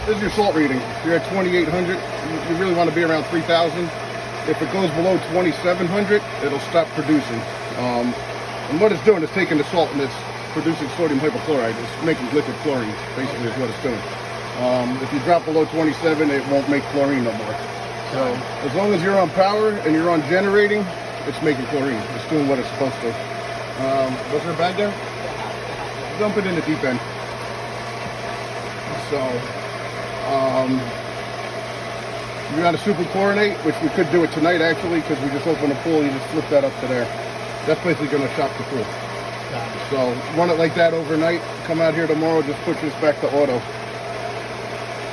This is your salt reading. You're at 2,800. You really want to be around 3,000. If it goes below 2,700, it'll stop producing. And what it's doing is taking the salt and it's producing sodium hypochlorite. It's making liquid chlorine, basically, is what it's doing. If you drop below 27, it won't make chlorine no more. So as long as you're on power and you're on generating, it's making chlorine. It's doing what it's supposed to. Was there a bag there? Dump it in the deep end. So, you got a super chlorinate, which we could do it tonight actually, because we just opened the pool. You just flip that up to there. That's basically going to shock the pool. So run it like that overnight. Come out here tomorrow, just push this back to auto.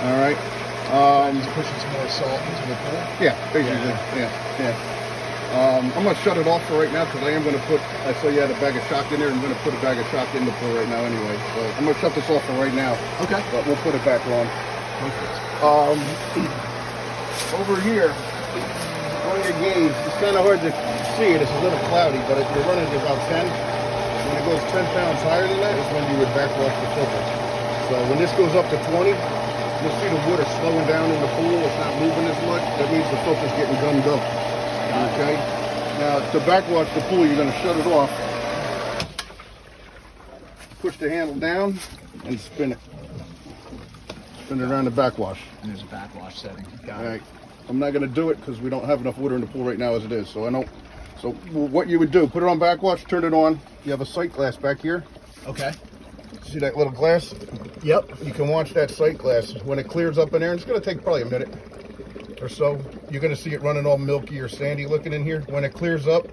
All right. Just pushing some more salt into the pool. Yeah, basically. Yeah. I'm going to shut it off for right now because I am going to put, I saw you had a bag of shock in there. I'm going to put a bag of shock in the pool right now anyway. So I'm going to shut this off for right now. Okay. But we'll put it back on. Perfect. Over here, on your gauge, it's kind of hard to see it. It's a little cloudy, but if you're running at about 10, when it goes 10 pounds higher than that is when you would backwash the filter. So when this goes up to 20, you'll see the water slowing down in the pool. It's not moving as much. That means the filter's getting gummed up. Okay? Now, to backwash the pool, you're going to shut it off. Push the handle down and spin it. Spin it around the backwash. And there's a backwash setting. Got All it. right. I'm not going to do it because we don't have enough water in the pool right now as it is. So I don't. So what you would do, put it on backwash, turn it on. You have a sight glass back here. Okay. See that little glass? Yep. You can watch that sight glass. When it clears up in there, and it's going to take probably a minute or so, you're going to see it running all milky or sandy looking in here. When it clears up,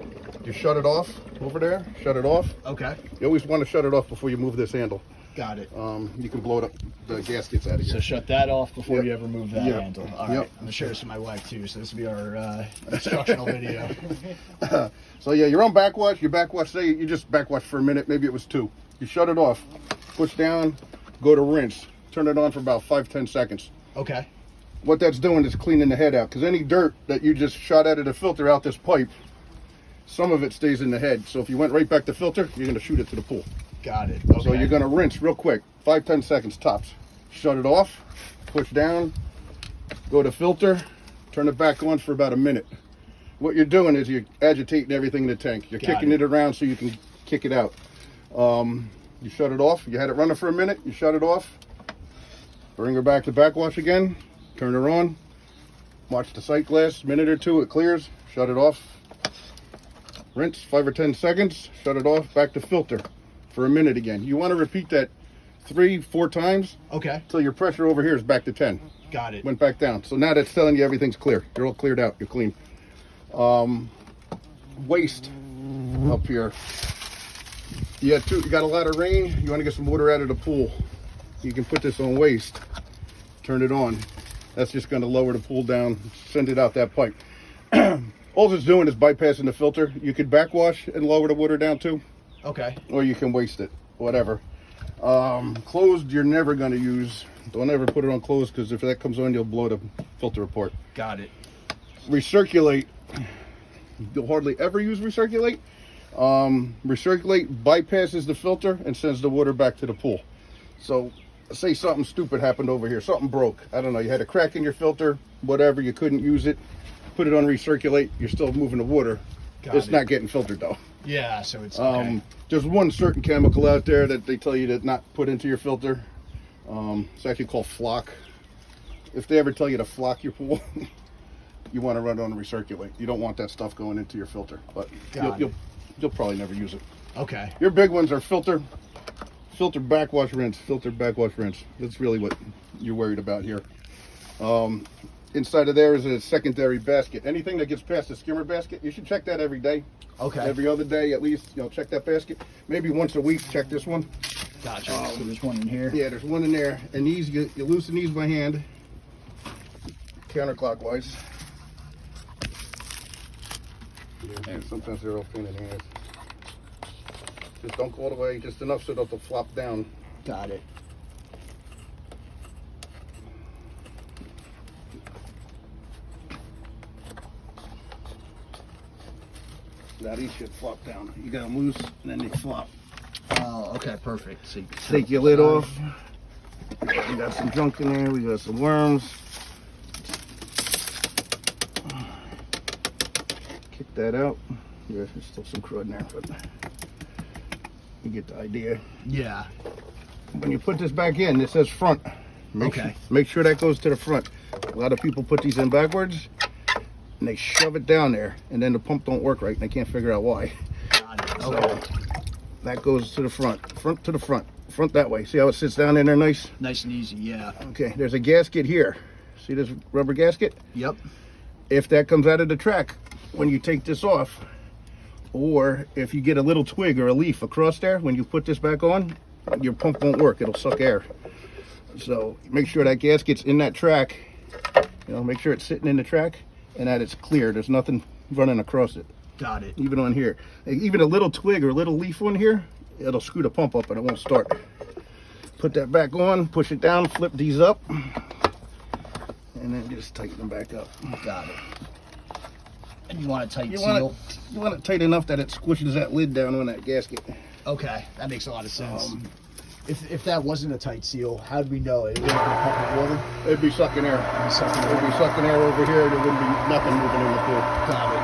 you shut it off over there. Shut it off. Okay. You always want to shut it off before you move this handle. Got it. You can blow it up. The gaskets out of here. So shut that off before Yep. you ever move that Yep. handle. All right. Yep. I'm going to share this with my wife too. So this will be our instructional video. So yeah, you're on backwash. Your backwash, say you just backwash for a minute. Maybe it was 2. You shut it off. Push down. Go to rinse. Turn it on for about 5-10 seconds. Okay. What that's doing is cleaning the head out, because any dirt that you just shot out of the filter out this pipe, some of it stays in the head. So if you went right back to filter, you're going to shoot it to the pool. Got it. Okay. So you're going to rinse real quick, 5-10 seconds tops. Shut it off, push down, go to filter, turn it back on for about a minute. What you're doing is you're agitating everything in the tank. You're kicking it around so you can kick it out. You shut it off. You had it running for a minute. You shut it off. Bring her back to backwash again. Turn her on. Watch the sight glass. Minute or 2, it clears. Shut it off. Rinse 5 or 10 seconds. Shut it off. Back to filter for a minute again. You want to repeat that 3-4 times. Okay. Until your pressure over here is back to 10. Got it. Went back down. So now that's telling you everything's clear. You're all cleared out. You're clean. Waste up here. You got a lot of rain. You want to get some water out of the pool. You can put this on waste. Turn it on. That's just going to lower the pool down. Send it out that pipe. All it's doing is bypassing the filter. You could backwash and lower the water down too. Okay. Or you can waste it. Whatever. Closed, you're never going to use. Don't ever put it on closed, because if that comes on, you'll blow the filter apart. Got it. Recirculate. You'll hardly ever use recirculate. Recirculate bypasses the filter and sends the water back to the pool. So say something stupid happened over here. Something broke. I don't know. You had a crack in your filter, whatever. You couldn't use it. Put it on recirculate. You're still moving the water. It's not getting filtered though. Yeah, so it's okay. There's one certain chemical out there that they tell you to not put into your filter. It's actually called flock. If they ever tell you to flock your pool, you want to run it on recirculate. You don't want that stuff going into your filter, but you'll probably never use it. Okay. Your big ones are filter backwash rinse, filter backwash rinse. That's really what you're worried about here. Inside of there is a secondary basket. Anything that gets past the skimmer basket, you should check that every day. Okay. Every other day at least, check that basket. Maybe once a week, check this one. Gotcha. So there's one in here. Yeah, there's one in there. And these, you loosen these by hand, counterclockwise. Yeah, sometimes they're all pain in the ass. Just don't go all the way, just enough so that they'll flop down. Got it. Now these should flop down. You got them loose, and then they flop. Oh, okay, perfect. So Take your lid off. We got some junk in there. We got some worms. Kick that out. There's still some crud in there, but you get the idea. Yeah. When you put this back in, it says front. Make sure that goes to the front. A lot of people put these in backwards and they shove it down there, and then the pump don't work right and they can't figure out why. Got it. So Okay. that goes to the front to the front, front that way. See how it sits down in there nice? Nice and easy, yeah. Okay, there's a gasket here. See this rubber gasket? Yep. If that comes out of the track when you take this off, or if you get a little twig or a leaf across there, when you put this back on, your pump won't work. It'll suck air. So make sure that gasket's in that track. You know, make sure it's sitting in the track and that it's clear. There's nothing running across it. Got it. Even on here. Even a little twig or a little leaf on here, it'll screw the pump up and it won't start. Put that back on, push it down, flip these up, and then just tighten them back up. Got it. And you want a tight You seal? want it tight enough that it squishes that lid down on that gasket. Okay, that makes a lot of sense. If that wasn't a tight seal, how'd we know it? It wouldn't be pumping water? It'd be sucking air. It'd be sucking It'd air. be sucking air over here. There wouldn't be nothing moving in the pool. Got it.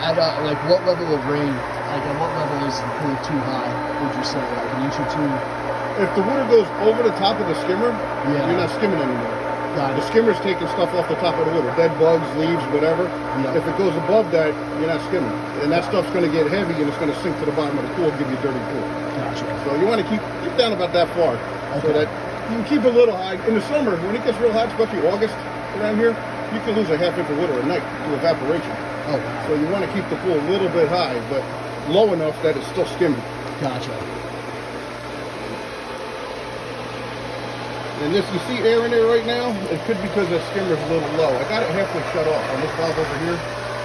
At like what level of rain, like at what level is the pool too high, would you say? Like an inch or two? If the water goes over the top of the skimmer, Yeah. you're not skimming anymore. Got The it. skimmer's taking stuff off the top of the water, dead bugs, leaves, whatever. Yeah. If it goes above that, you're not skimming. And that stuff's going to get heavy and it's going to sink to the bottom of the pool and give you a dirty pool. Gotcha. So you want to keep down about that far. So Okay. that you can keep it a little high. In the summer, when it gets real hot, especially August around here, you can lose a half inch of water a night to evaporation. Oh, wow. So you want to keep the pool a little bit high, but low enough that it's still skimming. Gotcha. And if you see air in there right now, it could be because the skimmer's a little low. I got it halfway shut off on this valve over here.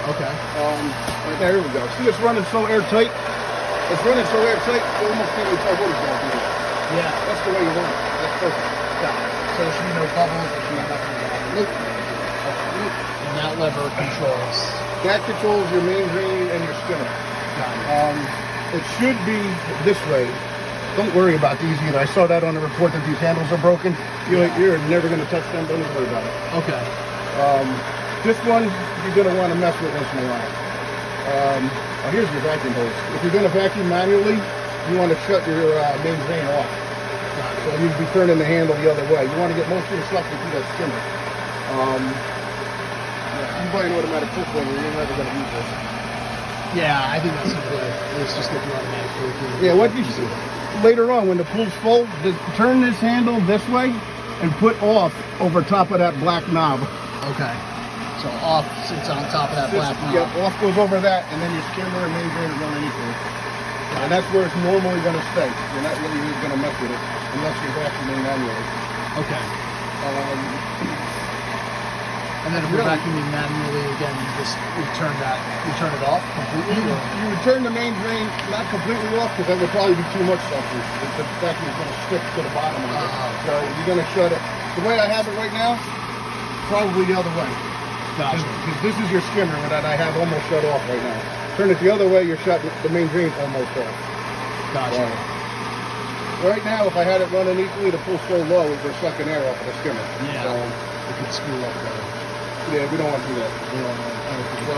Okay. Right there, here we go. See, it's running so airtight. It's running so airtight, you almost can't even tell what it's going through. Yeah. That's the way you want it. That's perfect. Got it. So there should be no bubbles. There should be nothing like that. Nope. And that lever controls. That controls your main drain and your skimmer. Got it. It should be this way. Don't worry about these either. I saw that on the report that these handles are broken. You're never going to touch them. Don't even worry about it. Okay. This one, you're going to want to mess with once in a while. Here's your vacuum hose. If you're going to vacuum manually, you want to shut your main drain off. Got it. So you'd be turning the handle the other way. You want to get most of the suction through that skimmer. You buy an automatic pool cleaner, you're never going to use this. Yeah, I think that's the play. It's just get the automatic pool cleaner. Yeah, what you see later on when the pool's full, just turn this handle this way and put off over top of that black knob. Okay. So off sits on top of that black knob. Yeah, off goes over that, and then your skimmer and main drain is underneath it. And that's where it's normally going to stay. You're not really going to mess with it unless you're vacuuming manually. Okay. And then if we're vacuuming manually again, you turn it off completely? You would turn the main drain not completely off because that would probably be too much suction. The vacuum is going to stick to the bottom of it. So you're going to shut it. The way I have it right now, probably the other way. Gotcha. Because this is your skimmer that I have almost shut off right now. Turn it the other way, you're shutting the main drain almost off. Gotcha. Right now, if I had it running equally, the pool's so low, we're sucking air off of the skimmer. Yeah. So, It could screw up better. yeah, we don't want to do that. We don't know. So,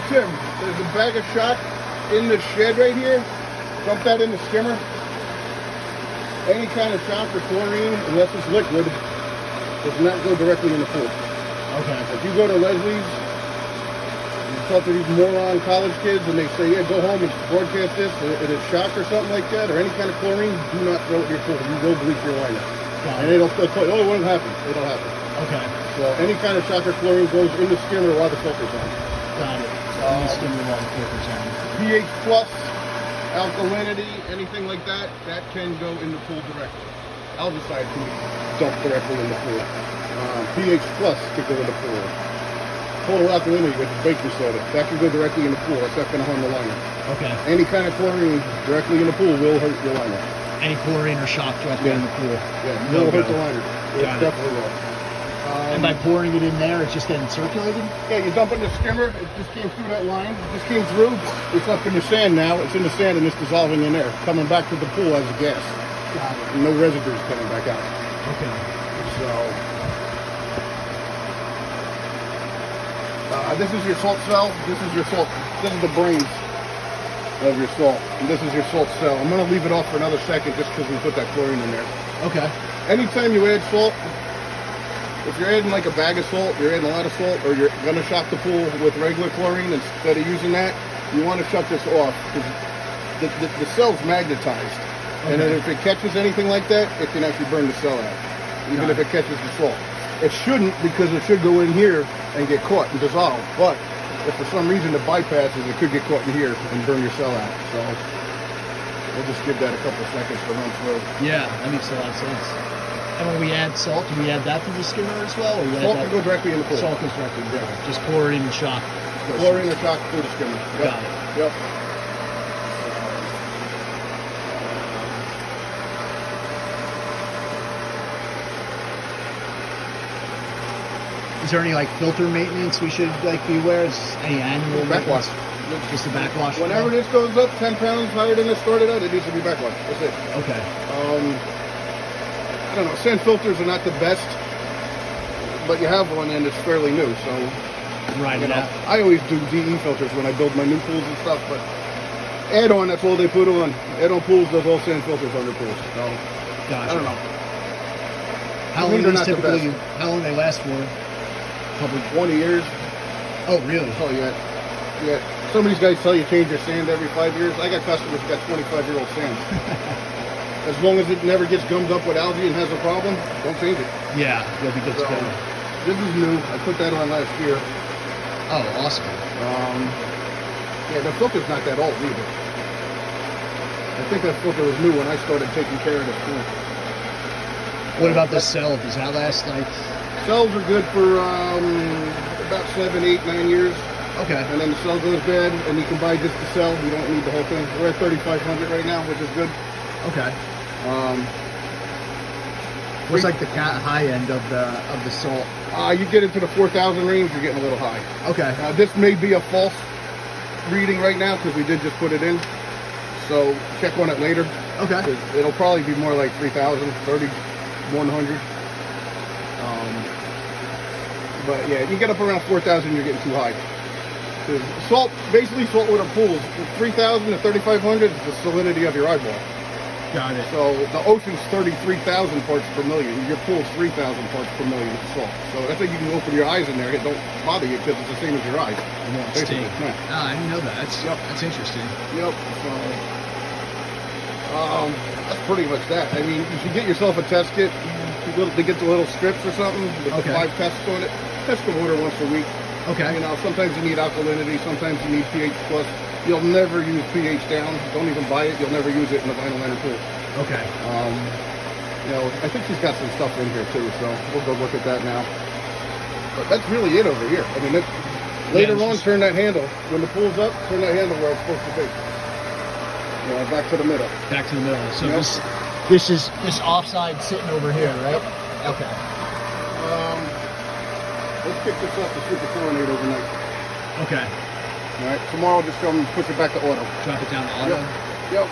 Tim, there's a bag of shot in the shed right here. Dump that in the skimmer. Any kind of shock or chlorine, unless it's liquid, does not go directly in the pool. Okay. If you go to Leslie's, you talk to these moron college kids and they say, yeah, go home and broadcast this, it is shock or something like that, or any kind of chlorine, do not throw it in your pool. You will bleach your liner. Got And it. they'll tell you, oh, it won't happen. It'll happen. Okay. So any kind of shock or chlorine goes in the skimmer while the filter's on. Got it. I'm just giving you all the filters on. pH plus, alkalinity, anything like that, that can go in the pool directly. Algicide can be dumped directly in the pool. pH plus could go in the pool. Total alkalinity, which is baking soda, that can go directly in the pool. That's not going to harm the liner. Okay. Any kind of chlorine directly in the pool will hurt your liner. Any chlorine or shock directly in the pool. Yeah, No will hurt go. the liner. It Got it. definitely will. And by pouring it in there, it's just getting circulated? Yeah, you dump it in the skimmer. It just came through that line. It just came through. It's up in the sand now. It's in the sand and it's dissolving in there. Coming back to the pool as a gas. Got it. No residues coming back out. Okay. So, this is your salt cell. This is your salt. This is the brains of your salt. And this is your salt cell. I'm going to leave it off for another second just because we put that chlorine in there. Okay. Anytime you add salt, if you're adding like a bag of salt, you're adding a lot of salt, or you're going to shock the pool with regular chlorine instead of using that, you want to shut this off because the cell's magnetized. Okay. And then if it catches anything like that, it can actually burn the cell out, even if it catches the salt. It shouldn't, because it should go in here and get caught and dissolve. But if for some reason it bypasses, it could get caught in here and burn your cell out. So we'll just give that a couple seconds to run through. Yeah, that makes a lot of sense. And when we add salt, do we add that through the skimmer as well? Or we Salt add can go directly in the pool. Salt goes directly in. Yeah. Just pour it in and shock. Chlorine or shock through the skimmer. Yep. Got it. Yep. Is there any like filter maintenance we should like be aware? Is any annual Backwash. maintenance? Just the backwash. Whenever this goes up 10 pounds higher than it started out, it needs to be backwash. That's it. Okay. I don't know. Sand filters are not the best, but you have one and it's fairly new. So, Right. you know, I always do DE filters when I build my new pools and stuff. But add-on, that's all they put on. Add-on pools does all sand filters on their pools. So Gotcha. I don't know. How I mean, long they're these not the typically? best. How long they last for? Probably. 20 years. Oh, really? Oh yeah. Yeah. Some of these guys tell you change your sand every 5 years. I got customers that got 25-year-old sand. As long as it never gets gummed up with algae and has a problem, don't change it. Yeah, you'll be good to So, go. this is new. I put that on last year. Oh, awesome. Yeah, the filter's not that old either. I think that filter was new when I started taking care of this pool. What about the cell? Does that last like? Cells are good for about 7, 8, 9 years. Okay. And then the cell goes bad, and you can buy just the cell. You don't need the whole thing. We're at 3,500 right now, which is good. Okay. Um, What's like the high end of the salt? you get into the 4,000 range, you're getting a little high. Okay. This may be a false reading right now because we did just put it in. So check on it later. Okay. 'Cause it'll probably be more like 3,000, 3,100. But yeah, if you get up around 4,000, you're getting too high. 'Cause salt, basically saltwater pools, 3,000 to 3,500 is the salinity of your eyeball. Got it. So the ocean's 33,000 parts per million. Your pool's 3,000 parts per million of salt. So that's why you can open your eyes in there. It don't bother you because it's the same as your eyes. It won't Basically, sting. yeah. Ah, I didn't know that. That's interesting. Yep. So, that's pretty much that. I mean, you should get yourself a test kit. They get the little strips or something with Okay. the 5 tests on it. Test the water once a week. Okay. You know, sometimes you need alkalinity, sometimes you need pH plus. You'll never use pH down. Don't even buy it. You'll never use it in a vinyl liner pool. Okay. You know, I think she's got some stuff in here too, so we'll go look at that now. But that's really it over here. I mean, later on, turn that handle. When the pool's up, turn that handle where it's supposed to be. You know, back to the middle. Back to the middle. So Yep. this is this offside sitting over here, right? Okay. Let's kick this off to super chlorinate overnight. Okay. All right, tomorrow just come push it back to auto. Drop it down to auto. Yep.